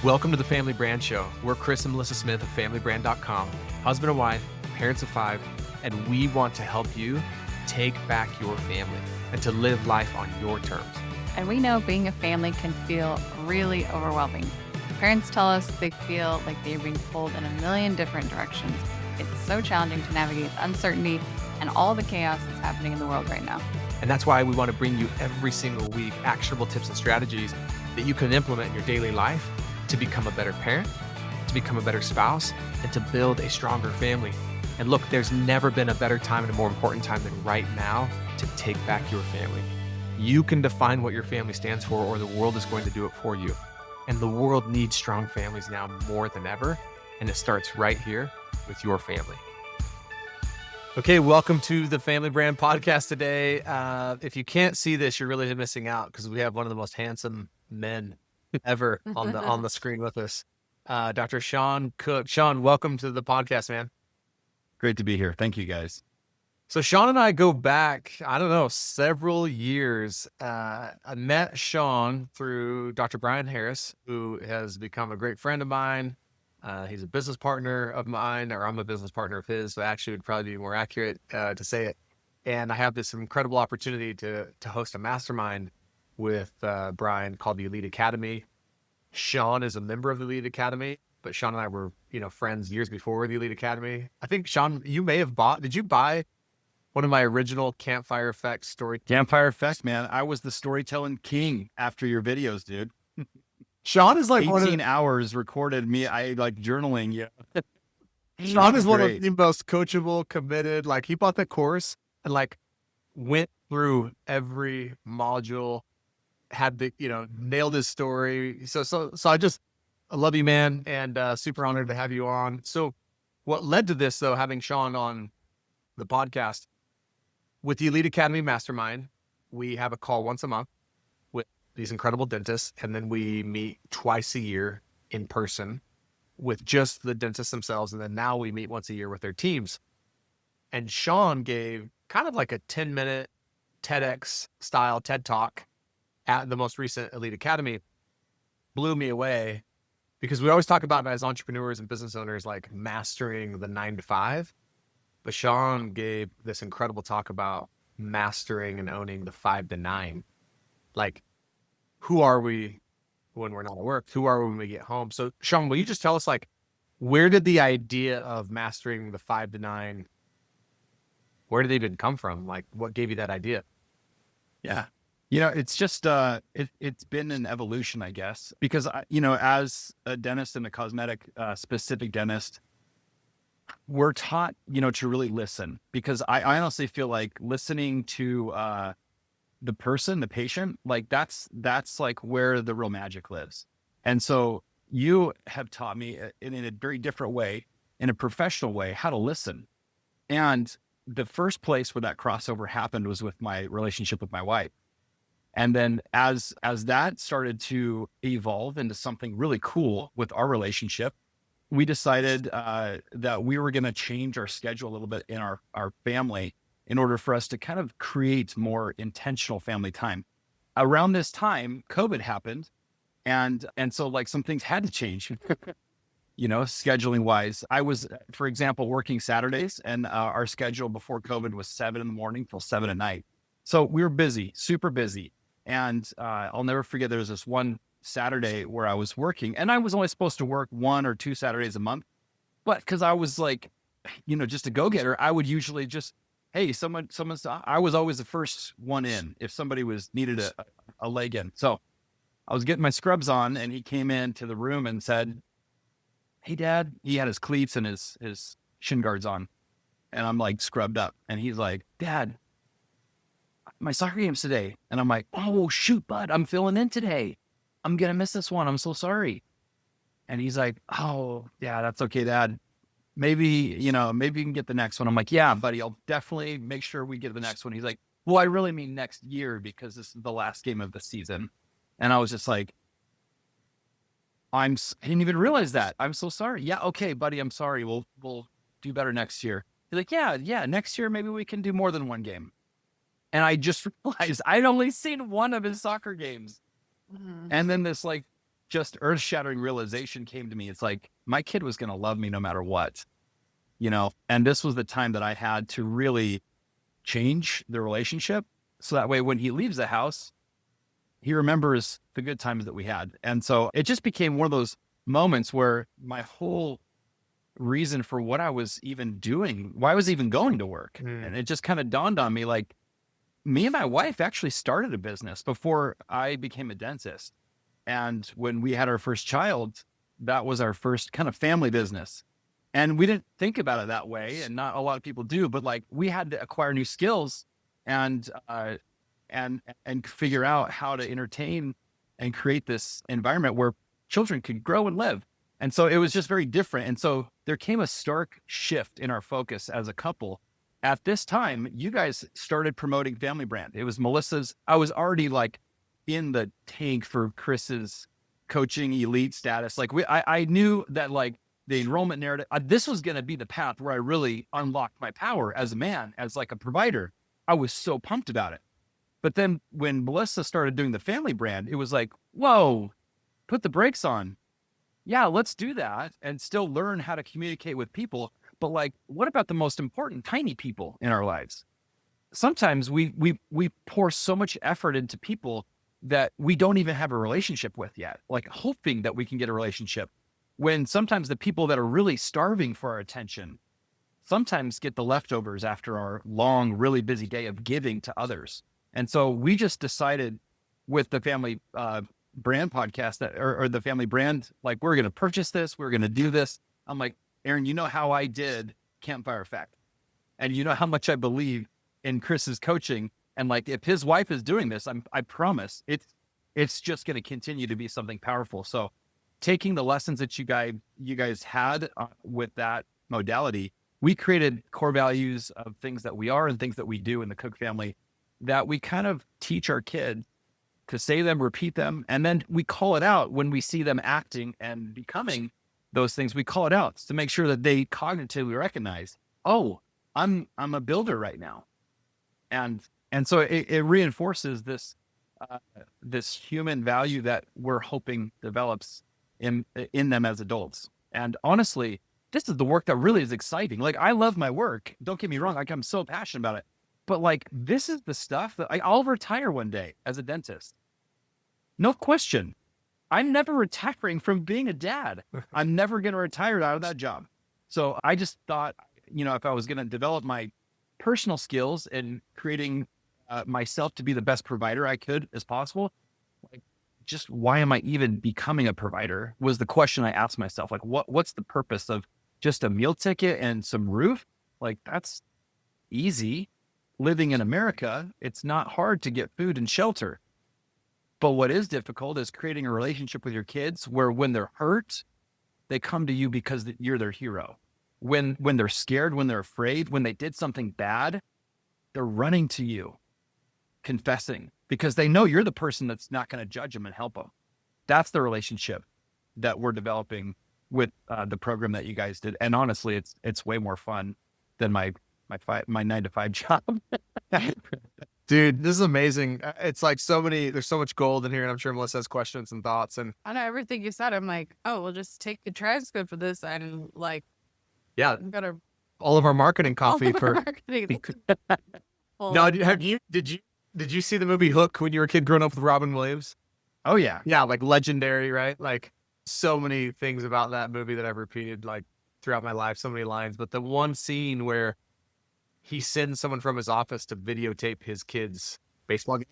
Welcome to the Family Brand Show. We're Chris and Melissa Smith of FamilyBrand.com, husband and wife, parents of 5, and we want to help you take back your family and to live life on your terms. And we know being a family can feel really overwhelming. Parents tell us they feel like they're being pulled in a million different directions. It's so challenging to navigate the uncertainty and all the chaos that's happening in the world right now. And that's why we want to bring you every single week actionable tips and strategies that you can implement in your daily life to become a better parent, to become a better spouse, and to build a stronger family. And look, there's never been a better time and a more important time than right now to take back your family. You can define what your family stands for, or the world is going to do it for you. And the world needs strong families now more than ever. And it starts right here with your family. Okay, welcome to the Family Brand Podcast today. If you can't see this, you're really missing out because we have one of the most handsome men ever on the screen with us, Dr. Sean Cook. Sean, welcome to the podcast, man. Great to be here. Thank you, guys. So Sean and I go back, several years. I met Sean through Dr. Brian Harris, who has become a great friend of mine. He's a business partner of mine, or I'm a business partner of his. So actually it would probably be more accurate to say it. And I have this incredible opportunity to host a mastermind with Brian called the Elite Academy. Sean is a member of the Elite Academy, but Sean and I were, friends years before the Elite Academy. I think, Sean, you may have did you buy one of my original Campfire Effect story? Campfire Effect, man. I was the storytelling king after your videos, dude. Sean is like 18 hours recorded me. I like journaling. Yeah. Sean is one of the most coachable, committed. Like he bought the course and like went through every module, had the, nailed his story. So I love you, man. And super honored to have you on. So what led to this though, having Sean on the podcast with the Elite Academy Mastermind, we have a call once a month with these incredible dentists. And then we meet twice a year in person with just the dentists themselves. And then now we meet once a year with their teams. And Sean gave kind of like a 10-minute TEDx style TED Talk at the most recent Elite Academy. Blew me away because we always talk about as entrepreneurs and business owners, like mastering the 9 to 5. But Sean gave this incredible talk about mastering and owning the 5 to 9. Like, who are we when we're not at work? Who are we when we get home? So Sean, will you just tell us, like, where did the idea of mastering the 5 to 9, where did it even come from? Like, what gave you that idea? Yeah. It's just, it's been an evolution, I guess, because, as a dentist and a cosmetic specific dentist, we're taught, to really listen, because I honestly feel like listening to the person, the patient, like that's like where the real magic lives. And so you have taught me in a very different way, in a professional way, how to listen. And the first place where that crossover happened was with my relationship with my wife. And then as that started to evolve into something really cool with our relationship, we decided that we were going to change our schedule a little bit in our family in order for us to kind of create more intentional family time. Around this time, COVID happened. And so like some things had to change, scheduling wise. I was, for example, working Saturdays, and our schedule before COVID was 7 a.m. till 7 p.m. So we were busy, super busy. And I'll never forget, there was this one Saturday where I was working, and I was only supposed to work 1 or 2 Saturdays a month. But because I was like, just a go-getter, I would usually just, hey, I was always the first one in if somebody needed a leg in. So I was getting my scrubs on, and he came into the room and said, hey, Dad. He had his cleats and his shin guards on, and I'm like scrubbed up. And he's like, Dad, my soccer game's today. And I'm like, oh, shoot, bud, I'm filling in today. I'm going to miss this one. I'm so sorry. And he's like, oh, yeah, that's okay, Dad. Maybe you can get the next one. I'm like, yeah, buddy, I'll definitely make sure we get the next one. He's like, well, I really mean next year because this is the last game of the season. And I was just like, I didn't even realize that. I'm so sorry. Yeah, okay, buddy, I'm sorry. We'll do better next year. He's like, yeah, next year maybe we can do more than one game. And I just realized I'd only seen one of his soccer games. Mm-hmm. And then this like just earth-shattering realization came to me. It's like my kid was going to love me no matter what, you know, and this was the time that I had to really change the relationship. So that way, when he leaves the house, he remembers the good times that we had. And so it just became one of those moments where my whole reason for what I was even doing, why I was even going to work. And it just kind of dawned on me, like, me and my wife actually started a business before I became a dentist. And when we had our first child, that was our first kind of family business. And we didn't think about it that way. And not a lot of people do, but like we had to acquire new skills and, and figure out how to entertain and create this environment where children could grow and live. And so it was just very different. And so there came a stark shift in our focus as a couple. At this time, you guys started promoting Family Brand. It was Melissa's. I was already like in the tank for Chris's coaching elite status. Like I knew that like the enrollment narrative, this was going to be the path where I really unlocked my power as a man, as like a provider. I was so pumped about it. But then when Melissa started doing the Family Brand, it was like, whoa, put the brakes on. Yeah, let's do that and still learn how to communicate with people. But like, what about the most important tiny people in our lives? Sometimes we pour so much effort into people that we don't even have a relationship with yet, like hoping that we can get a relationship, when sometimes the people that are really starving for our attention sometimes get the leftovers after our long, really busy day of giving to others. And so we just decided with the Family Brand podcast that, or the Family Brand, like, we're going to purchase this, we're going to do this. I'm like, Aaron, you know how I did Campfire Effect, and you know how much I believe in Chris's coaching. And like, if his wife is doing this, I promise it's just going to continue to be something powerful. So taking the lessons that you guys had with that modality, we created core values of things that we are and things that we do in the Cook family that we kind of teach our kids to say them, repeat them. And then we call it out when we see them acting and becoming those things. We call it out to make sure that they cognitively recognize, oh, I'm a builder right now. And so it reinforces this, this human value that we're hoping develops in them as adults. And honestly, this is the work that really is exciting. Like, I love my work. Don't get me wrong. Like, I'm so passionate about it, but like, this is the stuff that I'll retire one day as a dentist. No question. I'm never retiring from being a dad. I'm never going to retire out of that job. So I just thought, if I was going to develop my personal skills and creating myself to be the best provider I could as possible, like, just why am I even becoming a provider was the question I asked myself. Like, what's the purpose of just a meal ticket and some roof? Like, that's easy. Living in America, it's not hard to get food and shelter. But what is difficult is creating a relationship with your kids where when they're hurt, they come to you because you're their hero. When they're scared, when they're afraid, when they did something bad, they're running to you, confessing, because they know you're the person that's not going to judge them and help them. That's the relationship that we're developing with the program that you guys did. And honestly, it's way more fun than my 9-to-5 job. Dude, this is amazing. It's like there's so much gold in here, and I'm sure Melissa has questions and thoughts. And I know everything you said. I'm like, oh, we'll just take the transcript for this and like, yeah, I'm gonna all of our marketing copy for marketing. No, did you see the movie Hook when you were a kid growing up with Robin Williams? Oh yeah. Yeah, like legendary, right? Like, so many things about that movie that I've repeated like throughout my life, so many lines. But the one scene where he sends someone from his office to videotape his kid's baseball game.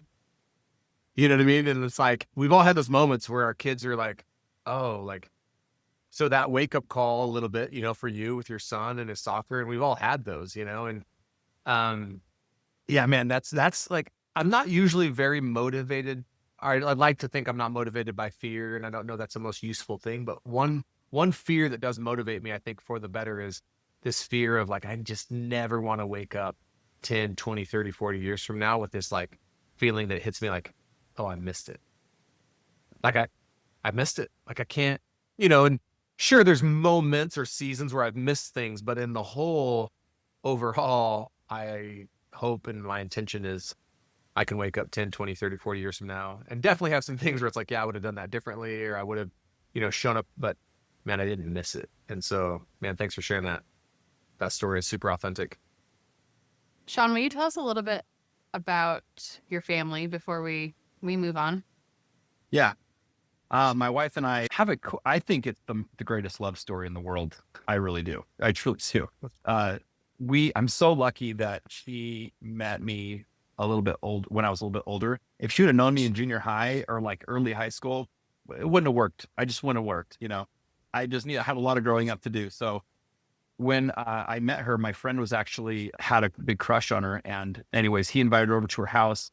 You know what I mean? And it's like, we've all had those moments where our kids are like, oh, like, so that wake up call a little bit, for you with your son and his soccer. And we've all had those, and, yeah, man, that's like, I'm not usually very motivated. I'd like to think I'm not motivated by fear. And I don't know that's the most useful thing, but one fear that does motivate me, I think, for the better is this fear of like, I just never want to wake up 10, 20, 30, 40 years from now with this like feeling that hits me like, oh, I missed it. Like I missed it. Like I can't, and sure, there's moments or seasons where I've missed things, but in the whole overall, I hope and my intention is I can wake up 10, 20, 30, 40 years from now and definitely have some things where it's like, yeah, I would have done that differently, or I would have, shown up, but man, I didn't miss it. And so, man, thanks for sharing that. That story is super authentic. Sean, will you tell us a little bit about your family before we move on? Yeah. My wife and I have I think it's the greatest love story in the world. I really do. I truly do. I'm so lucky that she met me a little bit old when I was a little bit older. If she would have known me in junior high or like early high school, it wouldn't have worked. I just wouldn't have worked. I had a lot of growing up to do. So when I met her, my friend had a big crush on her. And anyways, he invited her over to her house.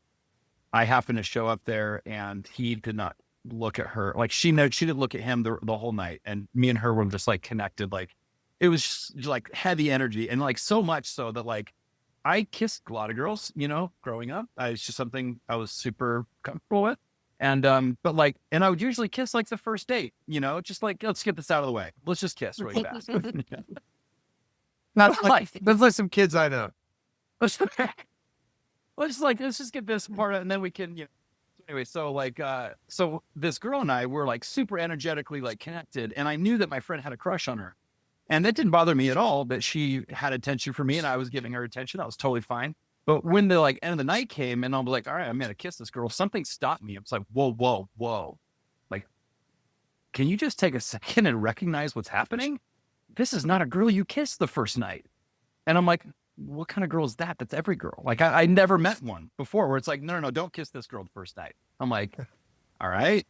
I happened to show up there and he did not look at her. Like she didn't look at him the whole night. And me and her were just like connected. Like it was just like heavy energy, and like so much so that like I kissed a lot of girls, growing up. It's just something I was super comfortable with. And, and I would usually kiss like the first date, just like, let's get this out of the way. Let's just kiss really fast. That's like some kids I know. Let's just get this part out, and then we can, So anyway, so this girl and I were like super energetically like connected, and I knew that my friend had a crush on her, and that didn't bother me at all that she had attention for me and I was giving her attention. That was totally fine. But when the like end of the night came and I'm like, all right, I'm gonna kiss this girl, something stopped me. I was like, whoa, whoa, whoa. Like, can you just take a second and recognize what's happening? This is not a girl you kissed the first night. And I'm like, what kind of girl is that? That's every girl. Like I never met one before where it's like, no, don't kiss this girl the first night. I'm like, all right.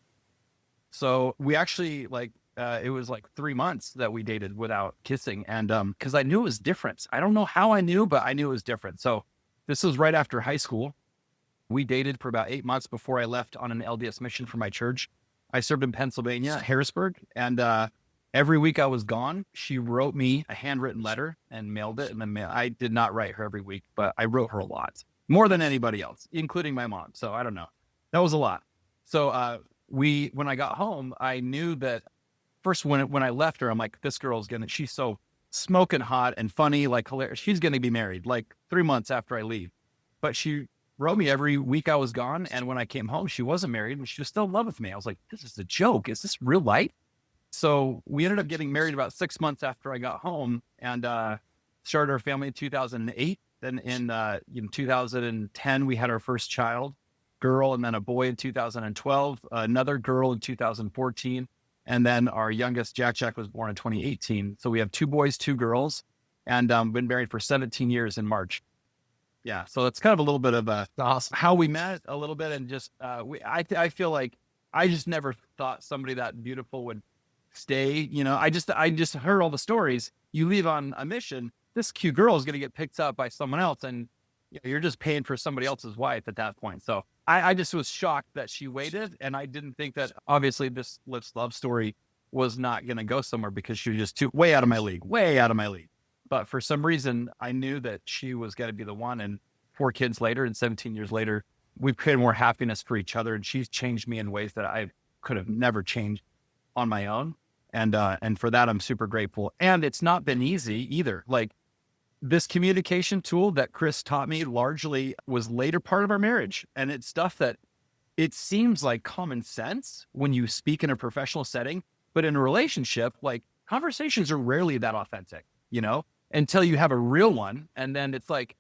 So we actually it was like 3 months that we dated without kissing. And because I knew it was different. I don't know how I knew, but I knew it was different. So this was right after high school. We dated for about 8 months before I left on an LDS mission for my church. I served in Pennsylvania, Harrisburg, and every week I was gone, she wrote me a handwritten letter and mailed it. And then I did not write her every week, but I wrote her a lot, more than anybody else, including my mom. So I don't know. That was a lot. So when I got home, I knew that first when I left her, I'm like, this girl's she's so smoking hot and funny, like hilarious. She's going to be married like 3 months after I leave. But she wrote me every week I was gone. And when I came home, she wasn't married and she was still in love with me. I was like, this is a joke. Is this real life? So we ended up getting married about 6 months after I got home, and started our family in 2008. Then in 2010, we had our first child, girl, and then a boy in 2012, another girl in 2014. And then our youngest, Jack, was born in 2018. So we have 2 boys, 2 girls, and been married for 17 years in March. Yeah. So it's kind of a little bit of Awesome. how we met a little bit. And just, I feel like I just never thought somebody that beautiful would stay. I just heard all the stories. You leave on a mission, this cute girl is going to get picked up by someone else. And you're just paying for somebody else's wife at that point. So I just was shocked that she waited. And I didn't think that obviously this love story was not going to go somewhere because she was just way out of my league. But for some reason, I knew that she was going to be the one. And 4 kids later and 17 years later, we've created more happiness for each other. And she's changed me in ways that I could have never changed on my own. And for that, I'm super grateful. And it's not been easy either. Like this communication tool that Chris taught me largely was later part of our marriage. And it's stuff that it seems like common sense when you speak in a professional setting, but in a relationship, like conversations are rarely that authentic, until you have a real one. And then it's like,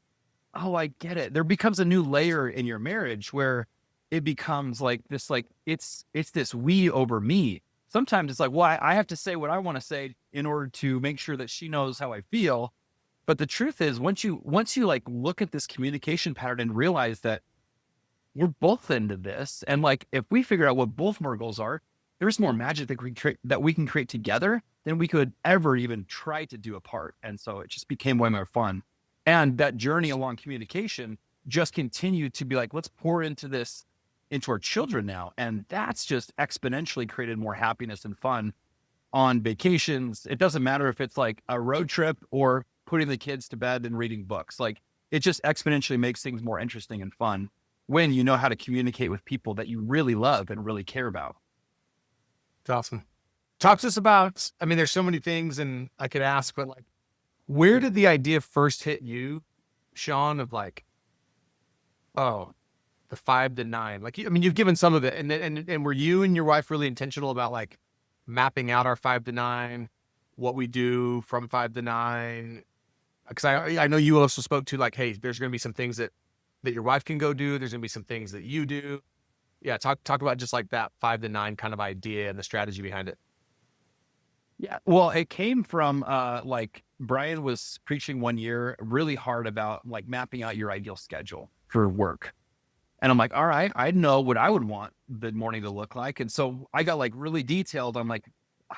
oh, I get it. There becomes a new layer in your marriage where it becomes like this, like it's this we over me. Sometimes it's like, well, I have to say what I want to say in order to make sure that she knows how I feel. But the truth is, once you like look at this communication pattern and realize that we're both into this, and like if we figure out what both our goals are, there's more magic that we can create together than we could ever even try to do apart. And so it just became way more fun. And that journey along communication just continued to be like, let's pour into our children now. And that's just exponentially created more happiness and fun on vacations. It doesn't matter if it's like a road trip or putting the kids to bed and reading books. Like it just exponentially makes things more interesting and fun when you know how to communicate with people that you really love and really care about. It's awesome. Talk to us about, there's so many things and I could ask, but like, where did the idea first hit you, Sean, of like, oh, the 5 to 9? Like, I mean, you've given some of it, and were you and your wife really intentional about like mapping out our 5 to 9, what we do from 5 to 9? Because I know you also spoke to like, hey, there's going to be some things that your wife can go do. There's going to be some things that you do. Yeah, talk about just like that 5 to 9 kind of idea and the strategy behind it. Yeah. Well, it came from like Brian was preaching one year really hard about like mapping out your ideal schedule for work. And I'm like, all right, I know what I would want the morning to look like. And so I got like really detailed on like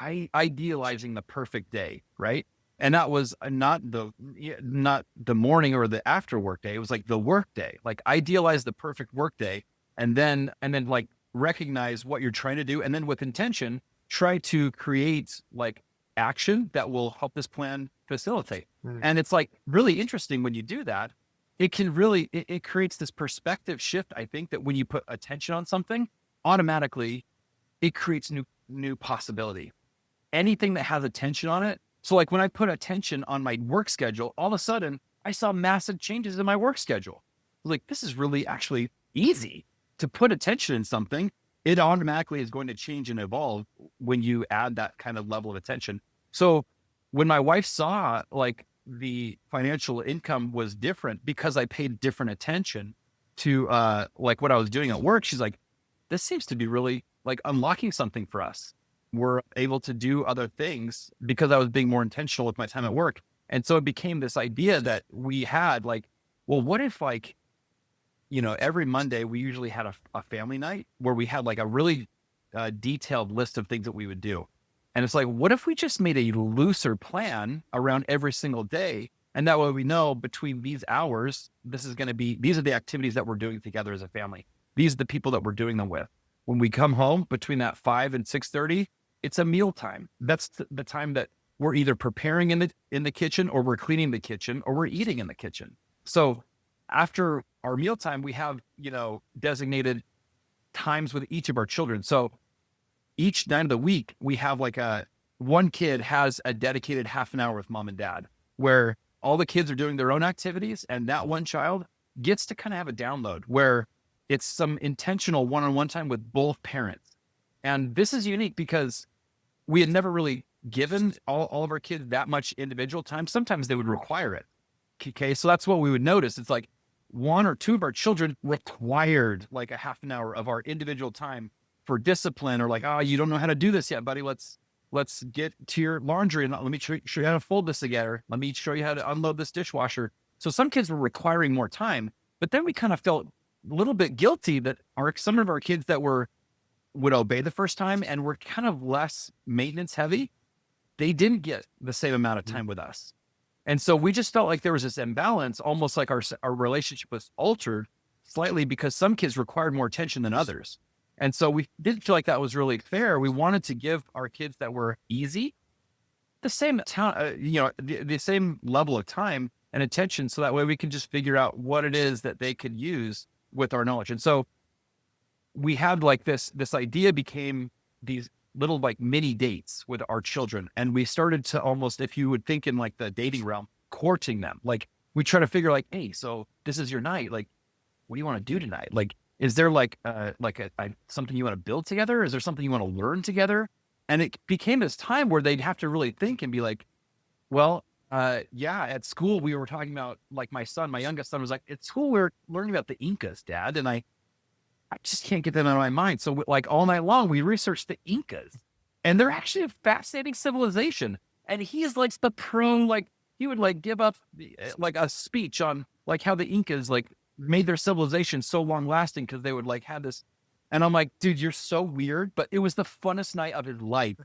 idealizing the perfect day, right? And that was not the morning or the after work day. It was like the work day. Like idealize the perfect work day, and then like recognize what you're trying to do, and then with intention, try to create like action that will help this plan facilitate. And it's like really interesting when you do that. It can really it creates this perspective shift. I think that when you put attention on something, automatically it creates new possibility. Anything that has attention on it. So like when I put attention on my work schedule, all of a sudden I saw massive changes in my work schedule. I was like, this is really actually easy to put attention in something. It automatically is going to change and evolve when you add that kind of level of attention. So when my wife saw like the financial income was different because I paid different attention to like what I was doing at work, she's like, this seems to be really like unlocking something for us. We're able to do other things because I was being more intentional with my time at work. And so it became this idea that we had like, well, what if like, every Monday we usually had a family night where we had like a really detailed list of things that we would do. And it's like, what if we just made a looser plan around every single day? And that way we know between these hours, these are the activities that we're doing together as a family. These are the people that we're doing them with. When we come home between that 5 and 6:30, it's a meal time. That's the time that we're either preparing in the kitchen, or we're cleaning the kitchen, or we're eating in the kitchen. So after our meal time, we have, designated times with each of our children. So each night of the week, we have like one kid has a dedicated half an hour with mom and dad, where all the kids are doing their own activities. And that one child gets to kind of have a download where it's some intentional one-on-one time with both parents. And this is unique because we had never really given all of our kids that much individual time. Sometimes they would require it. Okay. So that's what we would notice. It's like one or two of our children required like a half an hour of our individual time for discipline, or like, oh, you don't know how to do this yet, buddy. Let's get to your laundry and let me show you how to fold this together. Let me show you how to unload this dishwasher. So some kids were requiring more time, but then we kind of felt a little bit guilty that some of our kids that would obey the first time and were kind of less maintenance heavy, they didn't get the same amount of time with us. And so we just felt like there was this imbalance, almost like our relationship was altered slightly because some kids required more attention than others. And so we didn't feel like that was really fair. We wanted to give our kids that were easy the same the same level of time and attention, so that way we can just figure out what it is that they could use with our knowledge. And so we had like this idea became these little like mini dates with our children. And we started to almost, if you would think in like the dating realm, courting them. Like we try to figure like, hey, so this is your night. Like, what do you want to do tonight? Like, is there like something you want to build together? Is there something you want to learn together? And it became this time where they'd have to really think and be like, well, yeah, at school we were talking about, like my youngest son was like, at school we were learning about the Incas, Dad. And I just can't get that out of my mind. So like all night long, we researched the Incas, and they're actually a fascinating civilization. And he's like the pro, like he would like give up like a speech on like how the Incas like made their civilization so long lasting because they would like have this. And I'm like, dude, you're so weird. But it was the funnest night of his life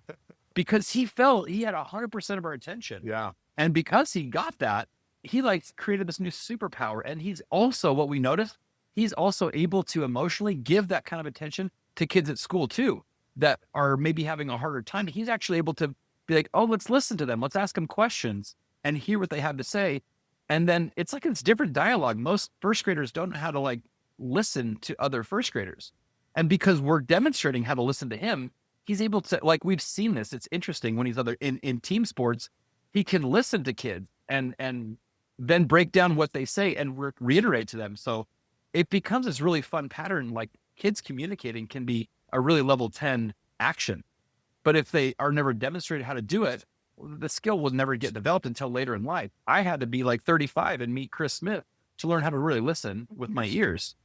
because he felt he had 100% of our attention. Yeah. And because he got that, he like created this new superpower. And he's also, what we noticed, he's also able to emotionally give that kind of attention to kids at school too, that are maybe having a harder time. He's actually able to be like, oh, let's listen to them. Let's ask them questions and hear what they have to say. And then it's like, it's different dialogue. Most first graders don't know how to like listen to other first graders. And because we're demonstrating how to listen to him, he's able to, like, we've seen this. It's interesting when he's in team sports, he can listen to kids and then break down what they say and reiterate to them. So it becomes this really fun pattern. Like kids communicating can be a really level 10 action. But if they are never demonstrated how to do it, the skill will never get developed until later in life. I had to be like 35 and meet Chris Smith to learn how to really listen with my ears.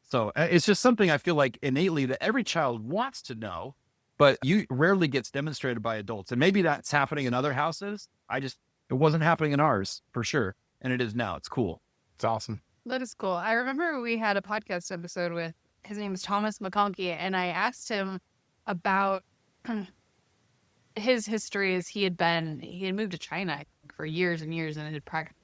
So it's just something I feel like innately that every child wants to know, but you rarely gets demonstrated by adults. And maybe that's happening in other houses. It wasn't happening in ours for sure. And it is now. It's cool. It's awesome. That is cool. I remember we had a podcast episode with, his name is Thomas McConkey, and I asked him about his history as he had moved to China for years and years and had practiced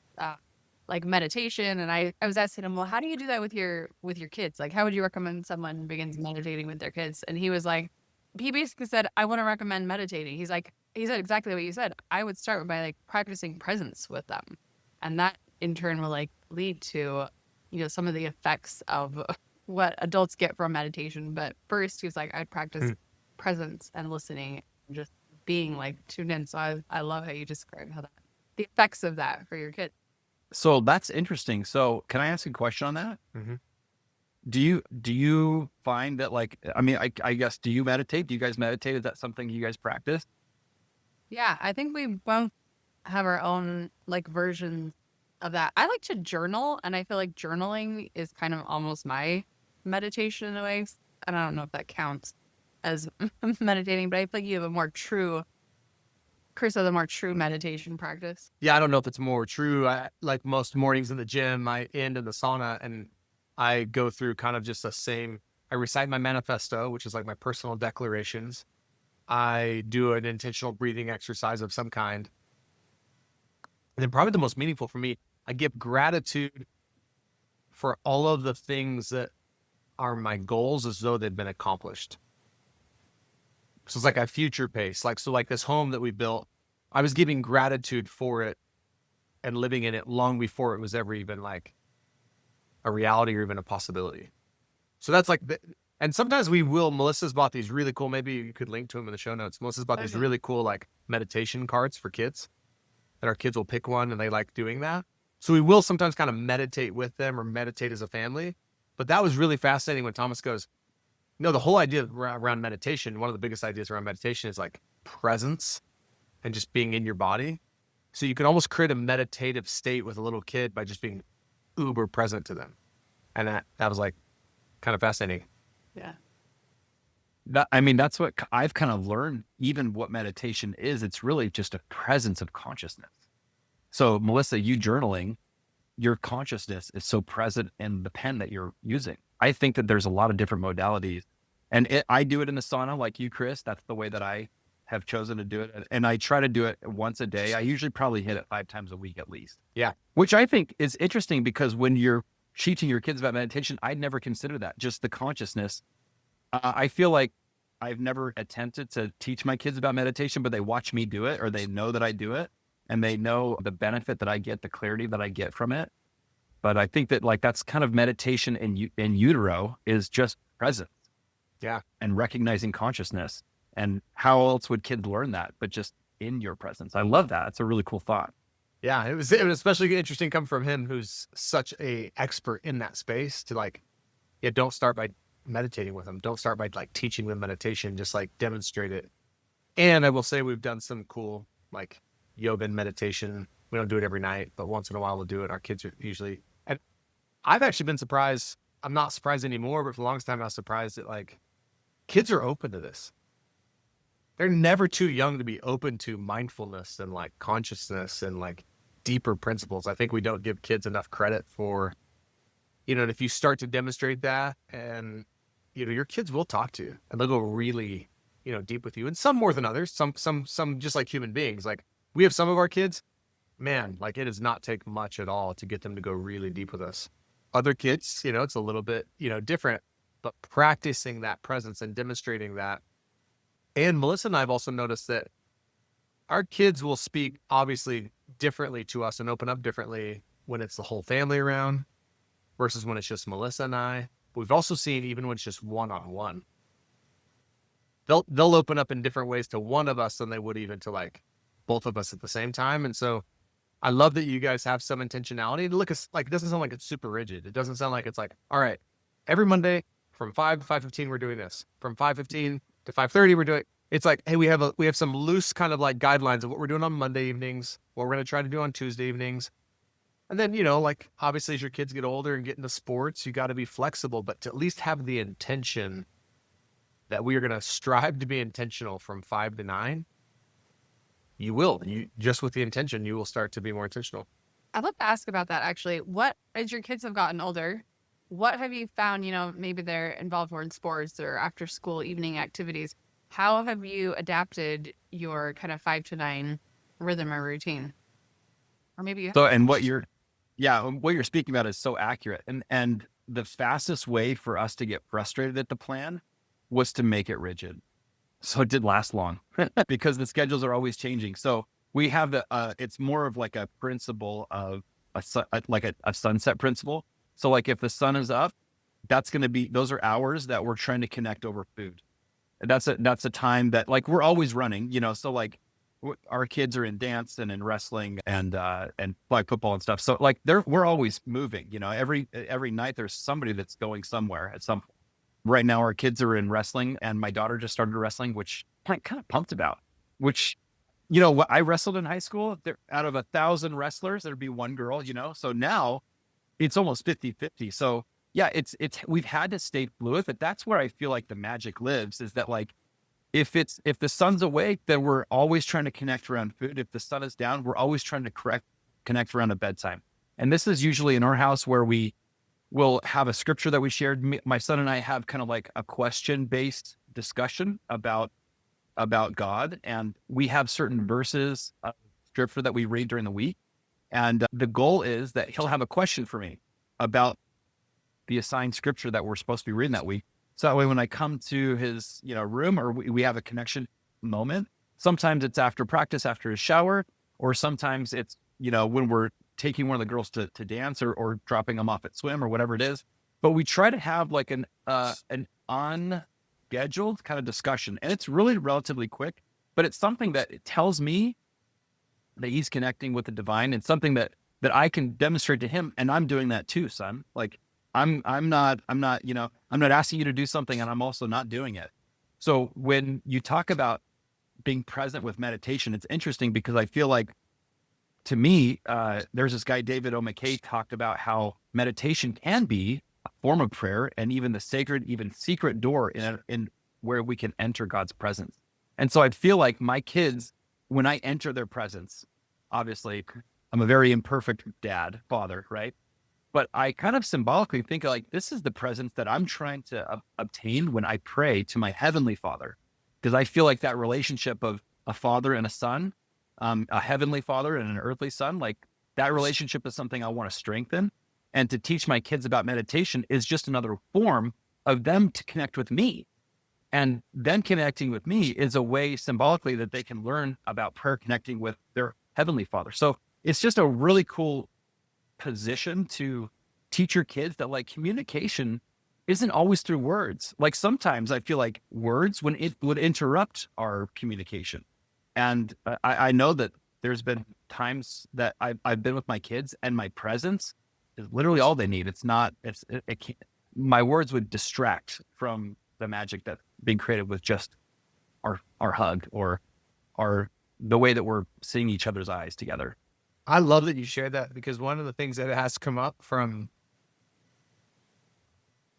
like meditation. And I was asking him, well, how do you do that with your kids? Like, how would you recommend someone begins meditating with their kids? And he was like, he basically said, I want to recommend meditating. He said exactly what you said. I would start by like practicing presence with them. And that in turn will like lead to, some of the effects of what adults get from meditation. But first he was like, I'd practice presence and listening, and just being like tuned in. So I love how you describe the effects of that for your kids. So that's interesting. So can I ask a question on that? Mm-hmm. Do you find that like, I mean, I guess, do you meditate? Do you guys meditate? Is that something you guys practice? Yeah, I think we both have our own like versions of that. I like to journal, and I feel like journaling is kind of almost my meditation in a way. And I don't know if that counts as meditating, but I feel like you have a more true, Chris has a more true meditation practice. Yeah, I don't know if it's more true. Like most mornings in the gym, I end in the sauna and I go through kind of just I recite my manifesto, which is like my personal declarations. I do an intentional breathing exercise of some kind. And then probably the most meaningful for me, I give gratitude for all of the things that are my goals as though they've been accomplished. So it's like I future pace. Like this home that we built, I was giving gratitude for it and living in it long before it was ever even like a reality or even a possibility. So that's like, and sometimes Melissa's bought these really cool, maybe you could link to them in the show notes. Melissa's bought these really cool like meditation cards for kids that our kids will pick one and they like doing that. So we will sometimes kind of meditate with them or meditate as a family. But that was really fascinating when Thomas goes, no, the whole idea around meditation, one of the biggest ideas around meditation is like presence and just being in your body. So you can almost create a meditative state with a little kid by just being uber present to them. And that was like kind of fascinating. Yeah. That's what I've kind of learned, even what meditation is. It's really just a presence of consciousness. So Melissa, you journaling, your consciousness is so present in the pen that you're using. I think that there's a lot of different modalities, and I do it in the sauna like you, Chris. That's the way that I have chosen to do it. And I try to do it once a day. I usually probably hit it 5 times a week at least. Yeah. Which I think is interesting because when you're teaching your kids about meditation, I'd never consider that, just the consciousness. I feel like I've never attempted to teach my kids about meditation, but they watch me do it, or they know that I do it, and they know the benefit that I get, the clarity that I get from it. But I think that like that's kind of meditation in utero is just presence. Yeah. And recognizing consciousness. And how else would kids learn that? But just in your presence. I love that. It's a really cool thought. Yeah. It was especially interesting coming from him, who's such a expert in that space, to like, yeah, don't start by meditating with them. Don't start by like teaching them meditation, just like demonstrate it. And I will say we've done some cool like yoga and meditation. We don't do it every night, but once in a while we'll do it. Our kids are usually, and I've actually been surprised. I'm not surprised anymore, but for the longest time I was surprised that like kids are open to this. They're never too young to be open to mindfulness and like consciousness and like deeper principles. I think we don't give kids enough credit for, and if you start to demonstrate that, and your kids will talk to you and they'll go really, deep with you, and some more than others, some just like human beings. Like we have some of our kids, man, like it does not take much at all to get them to go really deep with us. Other kids, it's a little bit, different, but practicing that presence and demonstrating that. And Melissa and I have also noticed that our kids will speak obviously differently to us and open up differently when it's the whole family around versus when it's just Melissa and I. But we've also seen even when it's just one-on-one, they'll open up in different ways to one of us than they would even to like both of us at the same time. And so I love that you guys have some intentionality. Look, it's like, it doesn't sound like it's super rigid. It doesn't sound like it's like, all right, every Monday from 5 to 5:15, we're doing this. From 5:15 to 5:30, we're doing. It's like, hey, we have some loose kind of like guidelines of what we're doing on Monday evenings, what we're going to try to do on Tuesday evenings. And then, like obviously as your kids get older and get into sports, you got to be flexible, but to at least have the intention that we are going to strive to be intentional from 5 to 9, you will. You just with the intention, you will start to be more intentional. I'd love to ask about that actually. What, as your kids have gotten older, what have you found, maybe they're involved more in sports or after school evening activities. How have you adapted your kind of 5 to 9 rhythm or routine? Or maybe you So, and what you're speaking about is so accurate. And the fastest way for us to get frustrated at the plan was to make it rigid. So it didn't last long because the schedules are always changing. So we have it's more of like a principle of a sunset principle. So like if the sun is up, those are hours that we're trying to connect over food. And that's a time that like we're always running, so like our kids are in dance and in wrestling and flag football and stuff. So like we're always moving, every night there's somebody that's going somewhere at some point. Right now our kids are in wrestling and my daughter just started wrestling, which I'm kind of pumped about, which, I wrestled in high school. There, out of 1,000 wrestlers, there'd be one girl, so now it's almost 50-50. So yeah, we've had to stay fluid, but that's where I feel like the magic lives is that like, if the sun's awake, then we're always trying to connect around food. If the sun is down, we're always trying to connect around a bedtime. And this is usually in our house where we'll have a scripture that we shared. My son and I have kind of like a question-based discussion about God. And we have certain verses of scripture that we read during the week. And the goal is that he'll have a question for me about the assigned scripture that we're supposed to be reading that week. So that way, when I come to his, room or we have a connection moment, sometimes it's after practice, after his shower, or sometimes it's, when we're taking one of the girls to dance or dropping them off at swim or whatever it is. But we try to have like an unscheduled kind of discussion. And it's really relatively quick, but it's something that it tells me that he's connecting with the divine and something that I can demonstrate to him. And I'm doing that too, son. Like, I'm not, I'm not asking you to do something and I'm also not doing it. So when you talk about being present with meditation, it's interesting because I feel like to me, there's this guy, David O. McKay, talked about how meditation can be a form of prayer and even the sacred, even secret door in where we can enter God's presence. And so I feel like my kids, when I enter their presence, obviously I'm a very imperfect dad, father, right? But I kind of symbolically think like this is the presence that I'm trying to obtain when I pray to my heavenly Father, because I feel like that relationship of a father and a son, a heavenly father and an earthly son, like that relationship is something I want to strengthen. And to teach my kids about meditation is just another form of them to connect with me. And them connecting with me is a way symbolically that they can learn about prayer, connecting with their heavenly Father. So it's just a really cool position to teach your kids that like communication isn't always through words. Like sometimes I feel like words would interrupt our communication. And I know that there's been times that I've been with my kids and my presence is literally all they need. My words would distract from the magic that's being created with just our hug or the way that we're seeing each other's eyes together. I love that you shared that because one of the things that has come up from,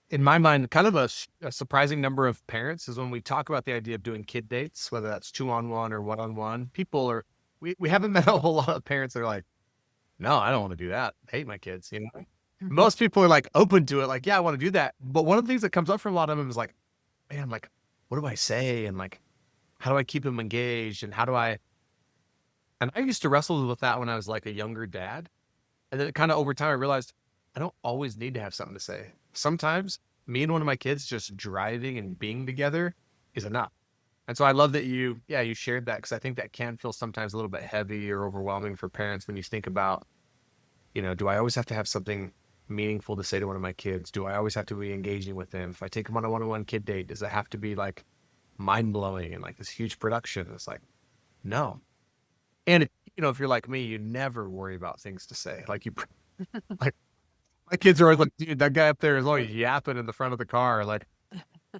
in my mind, kind of a surprising number of parents is when we talk about the idea of doing kid dates, whether that's 2-on-1 or 1-on-1, we haven't met a whole lot of parents that are like, no, I don't want to do that. I hate my kids. Most people are like open to it. Like, yeah, I want to do that. But one of the things that comes up from a lot of them is like, man, like, what do I say? And like, how do I keep them engaged? And and I used to wrestle with that when I was like a younger dad. And then kind of over time, I realized I don't always need to have something to say. Sometimes me and one of my kids just driving and being together is enough. And so I love that you shared that because I think that can feel sometimes a little bit heavy or overwhelming for parents when you think about, do I always have to have something meaningful to say to one of my kids? Do I always have to be engaging with them? If I take them on a 1-on-1 kid date, does it have to be like mind blowing and like this huge production? It's like, no. And if you're like me, you never worry about things to say. Like like my kids are always like, dude, that guy up there is always yapping in the front of the car. Like,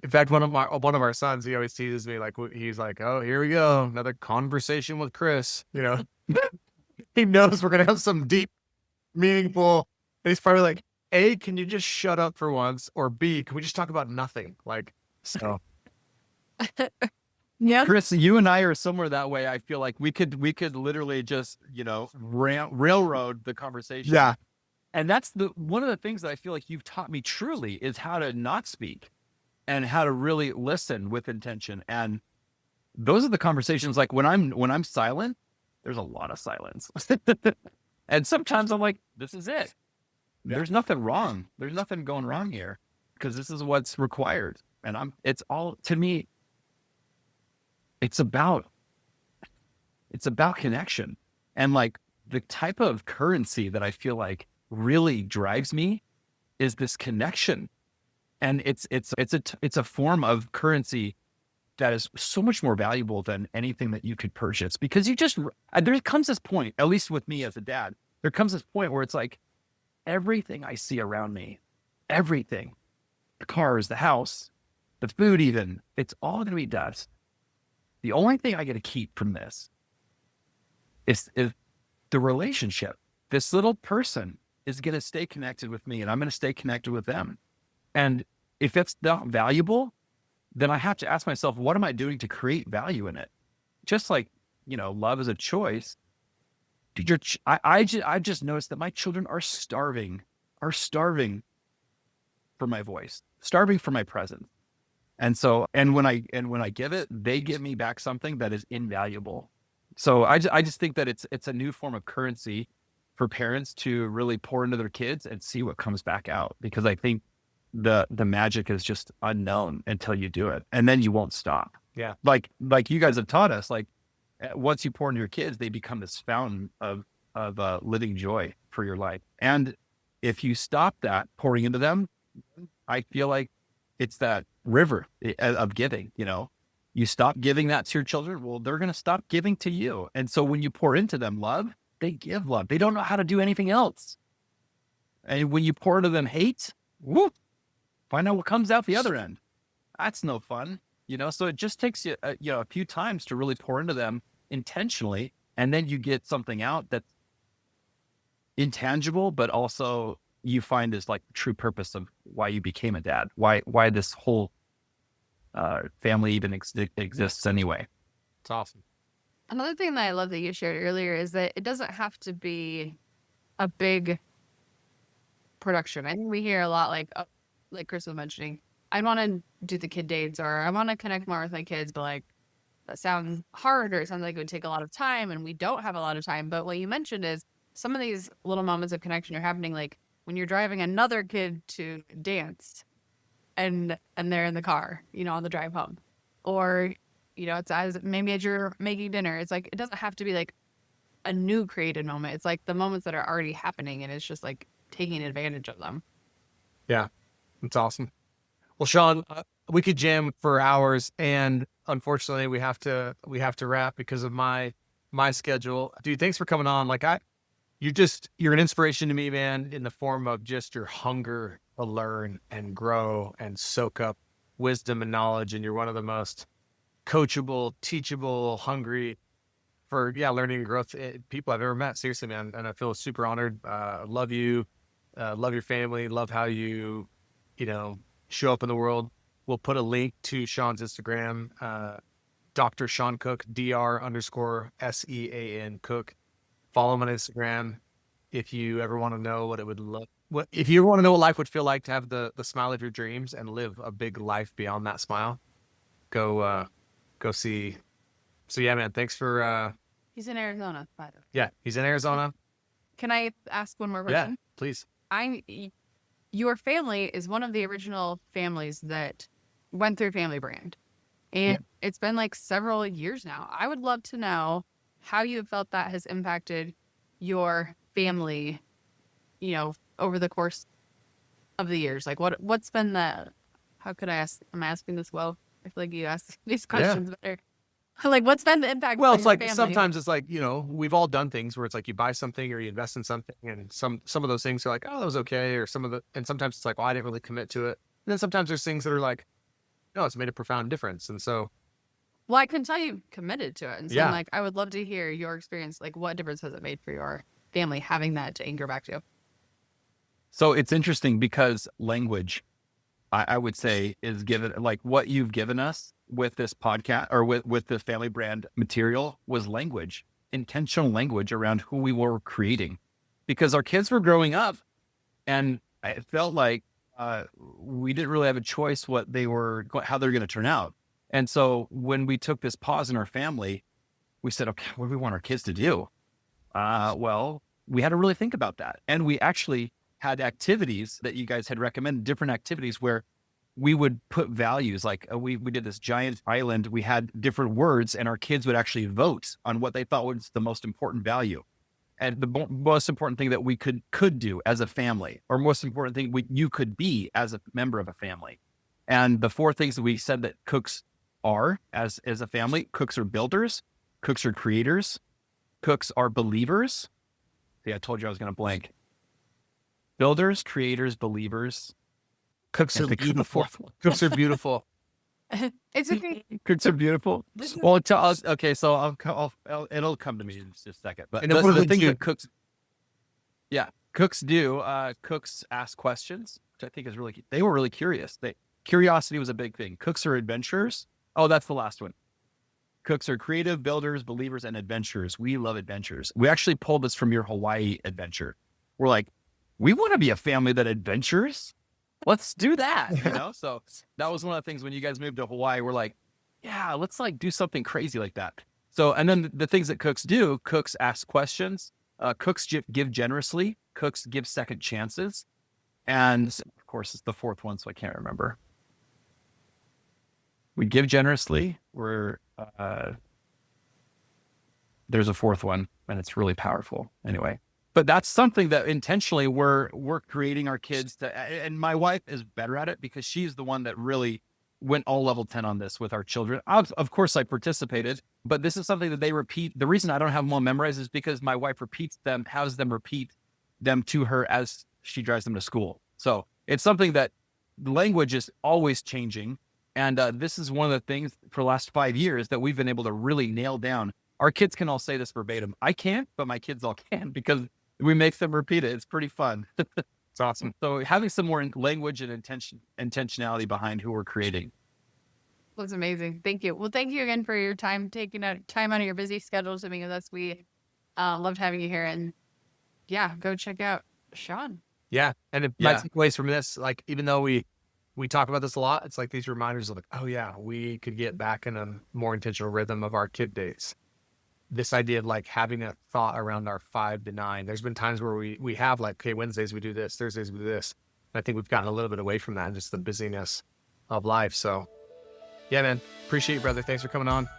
in fact, one of our sons, he always teases me, like, he's like, oh, here we go, another conversation with Chris. He knows we're gonna have some deep, meaningful. And he's probably like, A, can you just shut up for once? Or B, can we just talk about nothing? Like, so Yeah. Chris, you and I are somewhere that way. I feel like we could literally just, railroad the conversation. yeah, And that's one of the things that I feel like you've taught me truly is how to not speak and how to really listen with intention. And those are the conversations, like when I'm silent, there's a lot of silence. And sometimes I'm like, this is it. Yeah. There's nothing wrong. There's nothing going wrong here because this is what's required. And it's all, to me, it's about connection. And like the type of currency that I feel like really drives me is this connection. And it's a form of currency that is so much more valuable than anything that you could purchase, because there comes this point, at least with me as a dad, there comes this point where it's like everything I see around me, everything, the cars, the house, the food, even, it's all going to be dust. The only thing I get to keep from this is the relationship. This little person is going to stay connected with me, and I'm going to stay connected with them. And if it's not valuable, then I have to ask myself, what am I doing to create value in it? Just like, love is a choice. I just noticed that my children are starving for my voice, starving for my presence. And so, and when I give it, they give me back something that is invaluable. So I just think that it's a new form of currency for parents to really pour into their kids and see what comes back out. Because I think the magic is just unknown until you do it, and then you won't stop. Yeah. Like you guys have taught us, like once you pour into your kids, they become this fountain of living joy for your life. And if you stop that pouring into them, I feel like it's that river of giving. You stop giving that to your children, well, they're going to stop giving to you. And so when you pour into them love, they give love. They don't know how to do anything else. And when you pour into them hate, whoop, find out what comes out the other end. That's no fun, So it just takes you, a few times to really pour into them intentionally, and then you get something out that's intangible, but also you find is like the true purpose of why you became a dad, why this whole family even exists anyway. it's awesome. Another thing that I love that you shared earlier is that it doesn't have to be a big production. I think we hear a lot like Chris was mentioning, I want to do the kid dates, or I want to connect more with my kids, but like that sounds hard, or it sounds like it would take a lot of time, and we don't have a lot of time. But what you mentioned is some of these little moments of connection are happening, like when you're driving another kid to dance and they're in the car, on the drive home, or, it's as you're making dinner. It's like, it doesn't have to be like a new created moment. It's like the moments that are already happening, and it's just like taking advantage of them. Yeah, it's awesome. Well, Sean, we could jam for hours, and unfortunately, we have to wrap because of my schedule. Dude, thanks for coming on. Like you're an inspiration to me, man, in the form of just your hunger to learn and grow and soak up wisdom and knowledge. And you're one of the most coachable, teachable, hungry for learning and growth people I've ever met. Seriously, man, and I feel super honored. Love you, love your family, love how you show up in the world. We'll put a link to Sean's Instagram, Dr. Sean Cook, Dr_SEAN Cook. Follow him on Instagram. If you ever want to know what it would look, if you ever want to know what life would feel like to have the smile of your dreams and live a big life beyond that smile, go see. So yeah, man, thanks for. He's in Arizona, by the way. Yeah, he's in Arizona. Can I ask one more Yeah, question? please. Your family is one of the original families that went through Family Brand. And it's been like several years now. I would love to know how you have felt that has impacted your family, over the course of the years. Like what's been how could I ask? I'm asking this well. I feel like you ask these questions better. Like, what's been the impact Well, on it's your like family? sometimes it's like, we've all done things where it's like you buy something or you invest in something, and some of those things are like, oh, that was okay, or and sometimes it's like, well, I didn't really commit to it. And then sometimes there's things that are like, no, it's made a profound difference. And so, Well, I can tell you committed to it. And so I'm yeah. like, I would love to hear your experience. Like, what difference has it made for your family having that to anchor back to? So it's interesting because language, I would say, is given, like what you've given us with this podcast or with the family brand material was language, intentional language around who we were creating, because our kids were growing up and it felt like we didn't really have a choice how they're going to turn out. And so when we took this pause in our family, we said, okay, what do we want our kids to do? Well, we had to really think about that. And we actually had activities that you guys had recommended, different activities where we would put values. Like we did this giant island. We had different words and our kids would actually vote on what they thought was the most important value. And the most important thing that we could do as a family, or most important thing you could be as a member of a family. And the 4 things that we said that cooks are as a family: cooks are builders, cooks are creators, cooks are believers. See, I told you I was going to blank. Builders, creators, believers. Cooks are And the beautiful. fourth one. Cooks are beautiful. It's okay. Cooks are beautiful. Well, okay, so it'll come to me in just a second. But And then what do the they thing do? that cooks do, cooks ask questions, which I think is really, they were really curious. Curiosity was a big thing. Cooks are adventurers. Oh, that's the last one. Cooks are creative, builders, believers, and adventurers. We love adventures. We actually pulled this from your Hawaii adventure. We're like, we want to be a family that adventures. Let's do that, So that was one of the things when you guys moved to Hawaii, we're like, yeah, let's like do something crazy like that. So, and then the things that cooks do, cooks ask questions, cooks give generously, cooks give second chances. And of course, it's the 4th one, so I can't remember. We give generously. There's a 4th one, and it's really powerful. Anyway, but that's something that intentionally we're creating our kids to. And my wife is better at it because she's the one that really went all level 10 on this with our children. Of course, I participated, but this is something that they repeat. The reason I don't have them all memorized is because my wife has them repeat them to her as she drives them to school. So it's something that language is always changing. And this is one of the things for the last 5 years that we've been able to really nail down. Our kids can all say this verbatim. I can't, but my kids all can because we make them repeat it. It's pretty fun. It's awesome. So having some more language and intentionality behind who we're creating. That's amazing. Thank you. Well, thank you again for your time, taking out time out of your busy schedule to meet with us. We loved having you here. And yeah, go check out Sean. Yeah. And my takeaways from this, like, even though we talk about this a lot, it's like these reminders of like, oh yeah, we could get back in a more intentional rhythm of our kid days. This idea of like having a thought around our 5 to 9. There's been times where we have like, okay, Wednesdays we do this, Thursdays we do this. And I think we've gotten a little bit away from that and just the busyness of life. So yeah, man, appreciate you, brother. Thanks for coming on.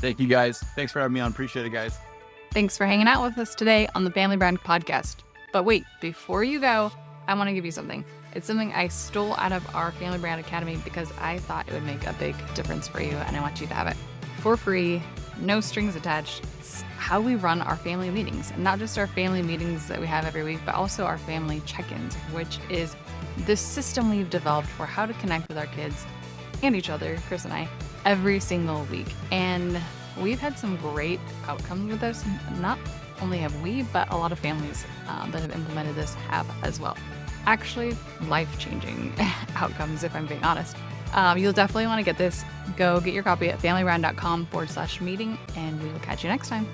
Thank you, guys. Thanks for having me on. Appreciate it, guys. Thanks for hanging out with us today on the Family Brand Podcast. But wait, before you go, I want to give you something. It's something I stole out of our Family Brand Academy because I thought it would make a big difference for you, and I want you to have it for free, no strings attached. It's how we run our family meetings, and not just our family meetings that we have every week, but also our family check-ins, which is the system we've developed for how to connect with our kids and each other, Chris and I, every single week. And we've had some great outcomes with this. Not only have we, but a lot of families that have implemented this have as well. Actually, life-changing outcomes, if I'm being honest. You'll definitely want to get this. Go get your copy at familybrand.com/meeting, and we will catch you next time.